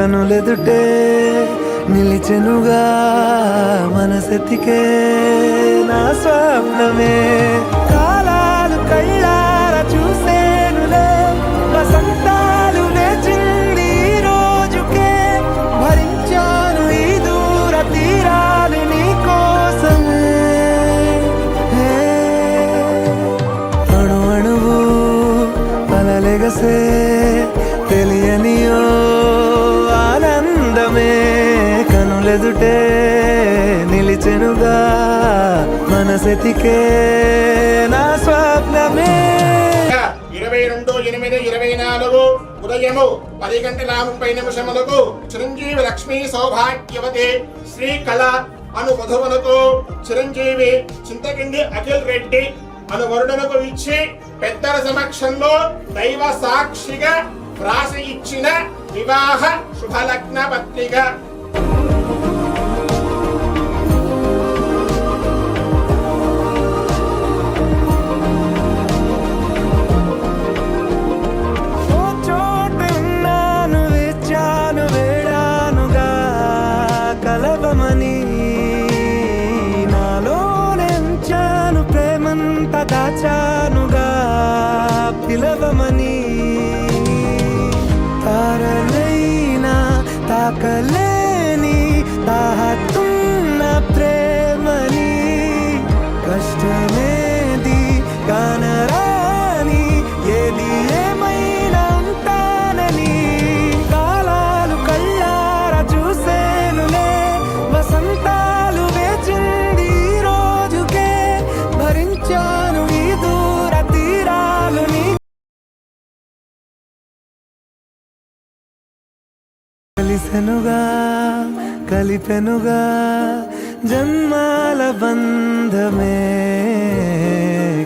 కనులెదుటే నిలిచెనుగా మనసెతికే నా స్వప్నమే కాలాలు కళ్ళార చూసేనులే వసంతాలు లేచింది ఈ రోజుకే భరించాను ఈ దూర తీరాలు నీ కోసమే అణు అణువు అలలెగసే తెలియనియో ఆనందమే కనులెదుటే నిలిచెనుగా మనసెతికే నా స్వప్నమే 22/8/24 ఉదయము 10:30 చిరంజీవి లక్ష్మీ సౌభాగ్యవతి శ్రీ కళ అను వధువునకు చిరంజీవి చింతకింది అఖిల్ రెడ్డి అను వరుడునకు ఇచ్చి పెద్దల సమక్షంలో దైవ సాక్షిగా వ్రాసి ఇచ్చిన వివాహ శుభలగ్న పత్రిక. దాచానుగా పిలవమని తారలైనా తాకలేని తాహతున్న ప్రేమని కష్టమేది కానరాని ఏది ఏమైనా ఉంటానని కాలాలు కళ్ళార చూసేనులే వసంతాలు వేచింది ఈ రోజుకే భరించాను ఈ దూర తీరాలు నీ కలిసెనుగా కలిపెనుగా జన్మాల బంధమే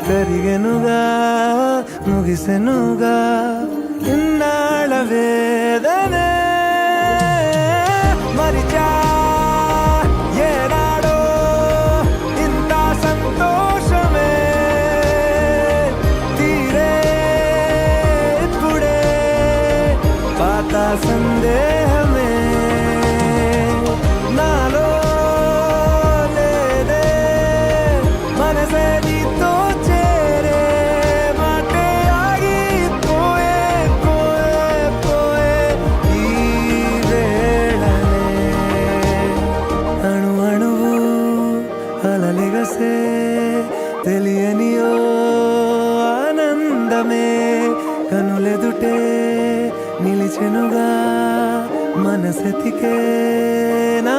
కరిగెనుగా ముగిసెనుగా ఇన్నాళ్ళ వేదనే మరిచా ఏనాడో ఇంత సంతోషమే తీరే ఇప్పుడే పాత సందేహమే నాలో లేదే మనసే నీతో చేరే మాటే ఆగిపోయే పోయే పోయే ఈ వేళనే అణు అణువు అలలెగసే తెలియనియో ఆనందమే కనులెదుటే నిలిచెనుగా మనసెతికే నా